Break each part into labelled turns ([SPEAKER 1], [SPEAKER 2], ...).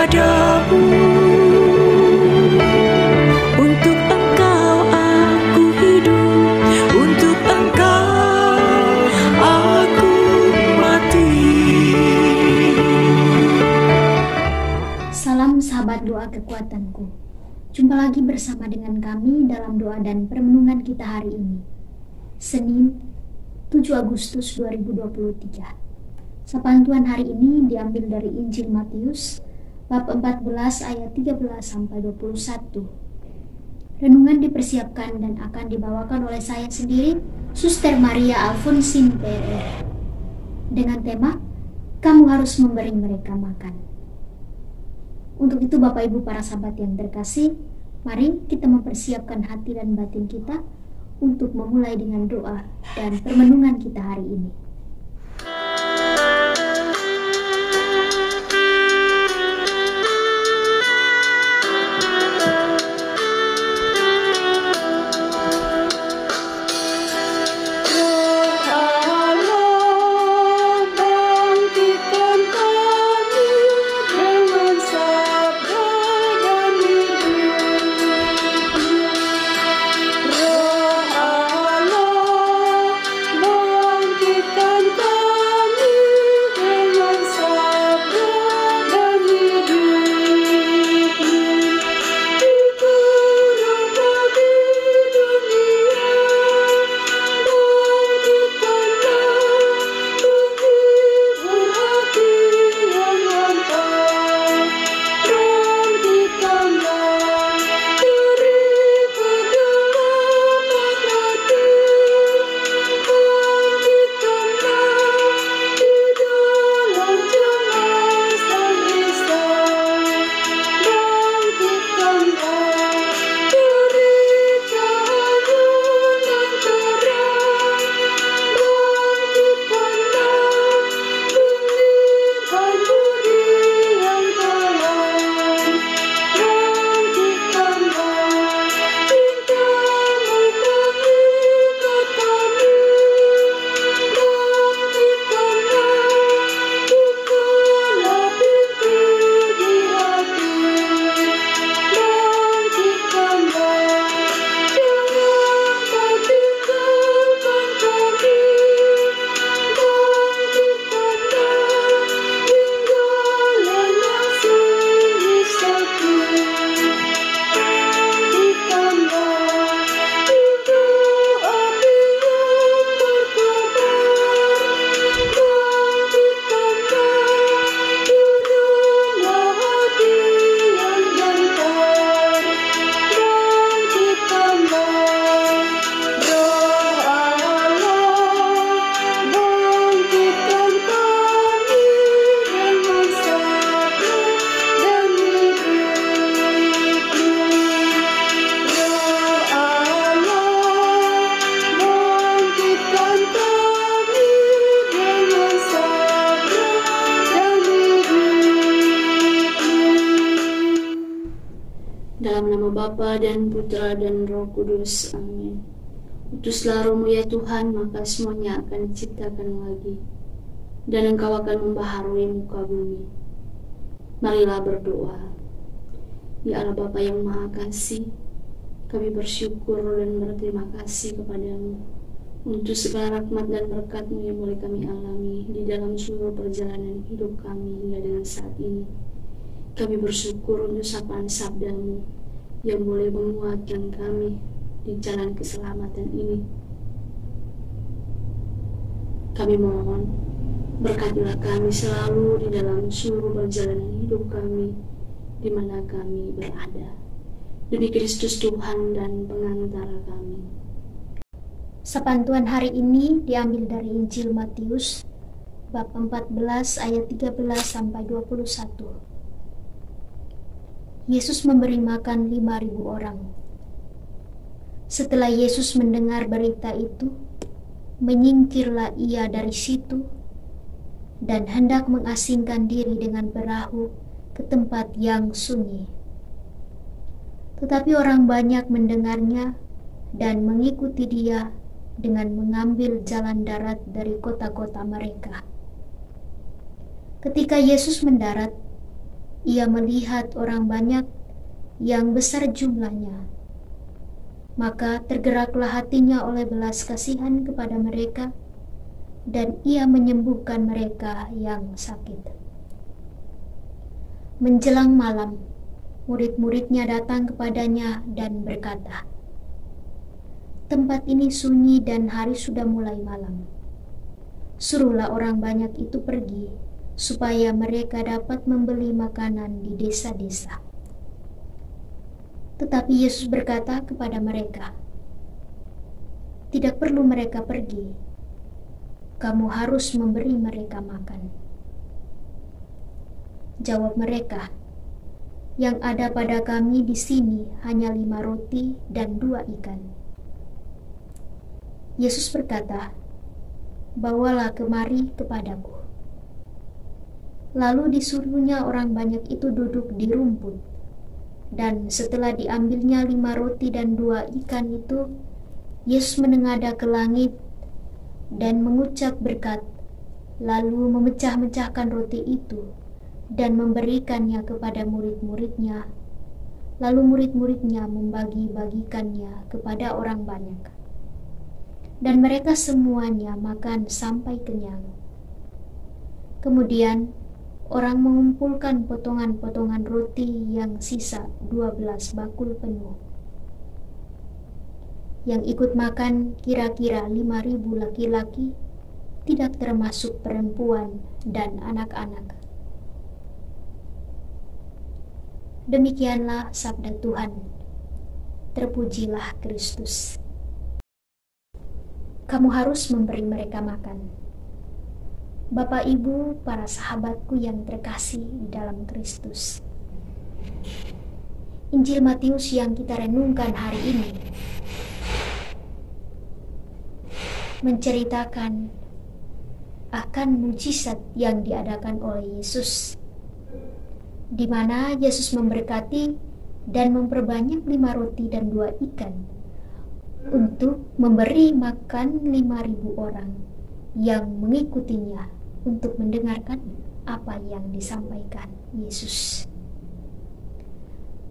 [SPEAKER 1] kepadamu. Untuk Engkau aku hidup, untuk Engkau aku mati.
[SPEAKER 2] Salam sahabat doa kekuatanku. Jumpa lagi bersama dengan kami dalam doa dan permenungan kita hari ini, Senin 7 Agustus 2023. Sapaan Tuhan hari ini diambil dari Injil Matius bab 14 ayat 13 sampai 21. Renungan dipersiapkan dan akan dibawakan oleh saya sendiri, Suster Maria Alfonsin PR, dengan tema Kamu Harus Memberi Mereka Makan. Untuk itu Bapak Ibu para sahabat yang terkasih, mari kita mempersiapkan hati dan batin kita untuk memulai dengan doa dan permenungan kita hari ini.
[SPEAKER 3] Dalam nama Bapa dan Putra dan Roh Kudus. Amin. Utuslah Roh-Mu ya Tuhan, maka semuanya akan diciptakan lagi, dan Engkau akan membaharui muka bumi. Marilah berdoa. Ya Allah Bapa yang Maha Kasih, kami bersyukur dan berterima kasih kepadamu untuk segala rahmat dan berkat-Mu yang boleh kami alami di dalam seluruh perjalanan hidup kami hingga dengan saat ini. Kami bersyukur untuk sapaan sabda-Mu yang boleh menguatkan kami di jalan keselamatan ini. Kami mohon, berkatilah kami selalu di dalam seluruh perjalanan hidup kami, di mana kami berada. Demi Kristus Tuhan dan pengantara kami.
[SPEAKER 2] Sapaan Tuhan hari ini diambil dari Injil Matius bab 14 ayat 13 sampai 21. Yesus memberi makan 5.000 orang. Setelah Yesus mendengar berita itu, menyingkirlah ia dari situ dan hendak mengasingkan diri dengan perahu ke tempat yang sunyi. Tetapi orang banyak mendengarnya dan mengikuti dia dengan mengambil jalan darat dari kota-kota mereka. Ketika Yesus mendarat, ia melihat orang banyak yang besar jumlahnya. Maka tergeraklah hatinya oleh belas kasihan kepada mereka, dan ia menyembuhkan mereka yang sakit. Menjelang malam, murid-muridnya datang kepadanya dan berkata, "Tempat ini sunyi dan hari sudah mulai malam. Suruhlah orang banyak itu pergi, supaya mereka dapat membeli makanan di desa-desa." Tetapi Yesus berkata kepada mereka, "Tidak perlu mereka pergi. Kamu harus memberi mereka makan." Jawab mereka, "Yang ada pada kami di sini hanya 5 roti dan 2 ikan." Yesus berkata, "Bawalah kemari kepadaku." Lalu disuruhnya orang banyak itu duduk di rumput. Dan setelah diambilnya 5 roti dan 2 ikan itu, Yesus menengadah ke langit dan mengucap berkat, lalu memecah-mecahkan roti itu dan memberikannya kepada murid-muridnya. Lalu murid-muridnya membagi-bagikannya kepada orang banyak. Dan mereka semuanya makan sampai kenyang. Kemudian orang mengumpulkan potongan-potongan roti yang sisa 12 bakul penuh. Yang ikut makan kira-kira 5.000 laki-laki, tidak termasuk perempuan dan anak-anak. Demikianlah sabda Tuhan. Terpujilah Kristus. Kamu harus memberi mereka makan. Bapak, Ibu, para sahabatku yang terkasih di dalam Kristus. Injil Matius yang kita renungkan hari ini menceritakan akan mujizat yang diadakan oleh Yesus, di mana Yesus memberkati dan memperbanyak 5 roti dan 2 ikan untuk memberi makan 5.000 orang yang mengikutinya untuk mendengarkan apa yang disampaikan Yesus.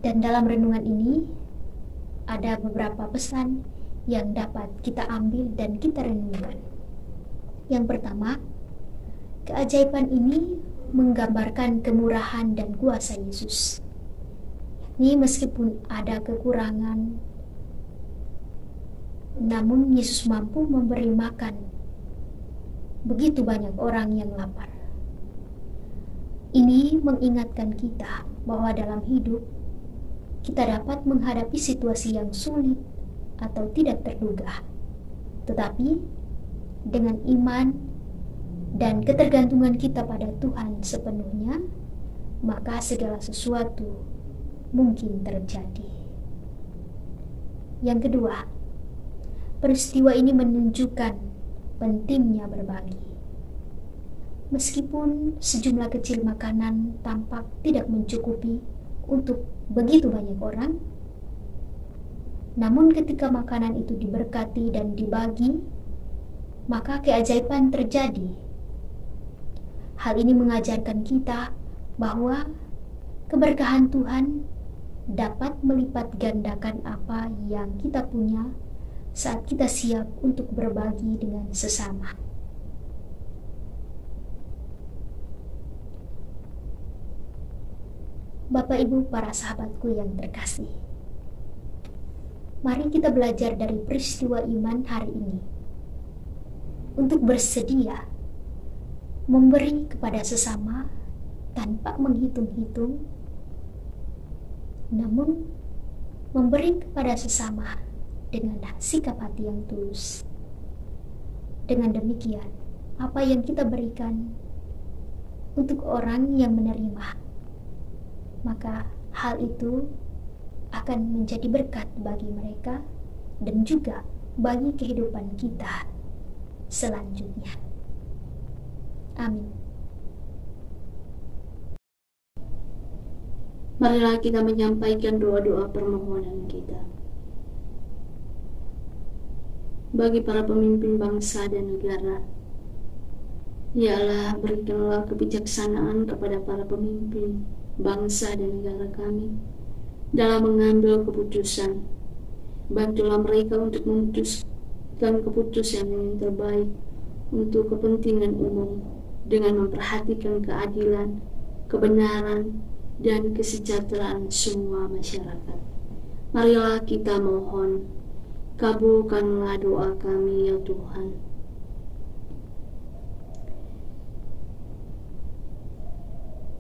[SPEAKER 2] Dan dalam renungan ini ada beberapa pesan yang dapat kita ambil dan kita renungkan. Yang pertama, keajaiban ini menggambarkan kemurahan dan kuasa Yesus. Ini meskipun ada kekurangan, namun Yesus mampu memberi makan begitu banyak orang yang lapar. Ini mengingatkan kita bahwa dalam hidup kita dapat menghadapi situasi yang sulit atau tidak terduga, tetapi dengan iman dan ketergantungan kita pada Tuhan sepenuhnya, maka segala sesuatu mungkin terjadi. Yang kedua, peristiwa ini menunjukkan pentingnya berbagi. Meskipun sejumlah kecil makanan tampak tidak mencukupi untuk begitu banyak orang, namun ketika makanan itu diberkati dan dibagi, maka keajaiban terjadi. Hal ini mengajarkan kita bahwa keberkahan Tuhan dapat melipat gandakan apa yang kita punya saat kita siap untuk berbagi dengan sesama. Bapak, Ibu, para sahabatku yang terkasih, mari kita belajar dari peristiwa iman hari ini untuk bersedia memberi kepada sesama tanpa menghitung-hitung, namun memberi kepada sesama dengan sikap hati yang tulus. Dengan demikian, apa yang kita berikan untuk orang yang menerima, maka hal itu akan menjadi berkat bagi mereka dan juga bagi kehidupan kita selanjutnya. Amin.
[SPEAKER 3] Marilah kita menyampaikan doa-doa permohonan kita. Bagi para pemimpin bangsa dan negara, ya Allah, berikanlah kebijaksanaan kepada para pemimpin bangsa dan negara kami dalam mengambil keputusan. Bantulah mereka untuk memutuskan keputusan yang terbaik untuk kepentingan umum dengan memperhatikan keadilan, kebenaran, dan kesejahteraan semua masyarakat. Marilah kita mohon, kabulkanlah doa kami ya Tuhan.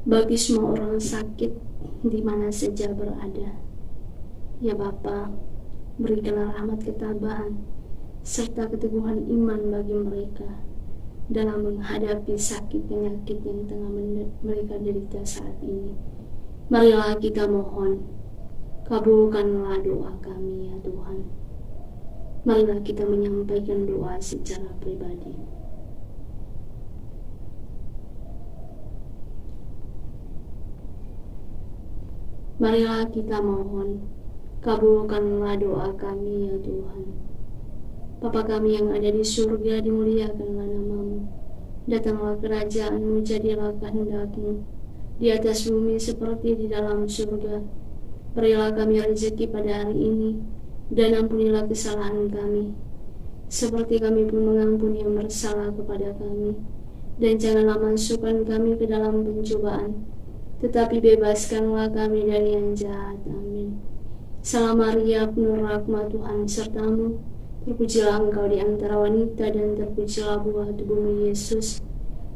[SPEAKER 3] Bagi semua orang sakit di mana saja berada, ya Bapa, berikanlah rahmat ketabahan serta keteguhan iman bagi mereka dalam menghadapi sakit penyakit yang tengah mereka derita saat ini. Marilah kita mohon, kabulkanlah doa kami ya Tuhan. Marilah kita menyampaikan doa secara pribadi. Marilah kita mohon, kabulkanlah doa kami ya Tuhan. Bapa kami yang ada di surga, dimuliakanlah nama-Mu. Datanglah kerajaan-Mu, jadilah kehendak-Mu di atas bumi seperti di dalam surga. Berilah kami rezeki pada hari ini, dan ampunilah kesalahan kami, seperti kami pun mengampuni yang bersalah kepada kami. Dan janganlah masukkan kami ke dalam pencobaan, tetapi bebaskanlah kami dari yang jahat. Amin. Salam Maria, penuh rahmat, Tuhan serta-Mu. Terpujilah Engkau di antara wanita, dan terpujilah buah tubuh-Mu, Yesus.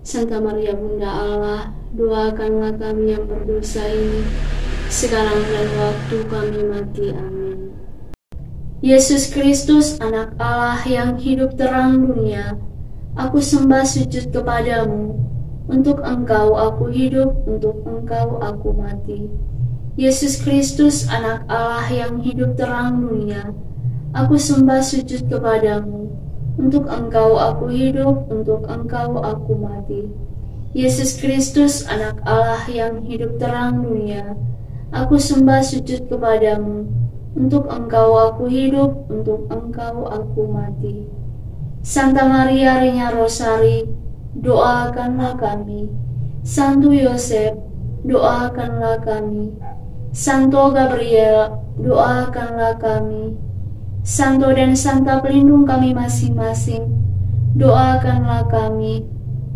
[SPEAKER 3] Santa Maria, Bunda Allah, doakanlah kami yang berdosa ini, sekarang dan waktu kami mati. Amin. Yesus Kristus, Anak Allah yang hidup terang dunia, aku sembah sujud kepadamu. Untuk Engkau aku hidup, untuk Engkau aku mati. Yesus Kristus, Anak Allah yang hidup terang dunia, aku sembah sujud kepadamu. Untuk Engkau aku hidup, untuk Engkau aku mati. Yesus Kristus, Anak Allah yang hidup terang dunia, aku sembah sujud kepadamu. Untuk Engkau aku hidup, untuk Engkau aku mati. Santa Maria Regina Rosari, doakanlah kami. Santo Yosef, doakanlah kami. Santo Gabriel, doakanlah kami. Santo dan Santa pelindung kami masing-masing, doakanlah kami.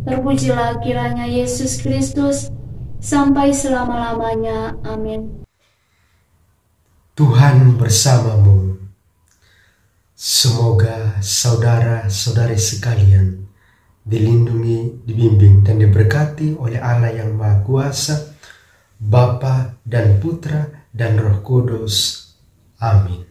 [SPEAKER 3] Terpujilah kiranya Yesus Kristus sampai selama-lamanya. Amin.
[SPEAKER 4] Tuhan bersamamu. Semoga saudara-saudari sekalian dilindungi, dibimbing, dan diberkati oleh Allah yang Maha Kuasa, Bapa dan Putra dan Roh Kudus. Amin.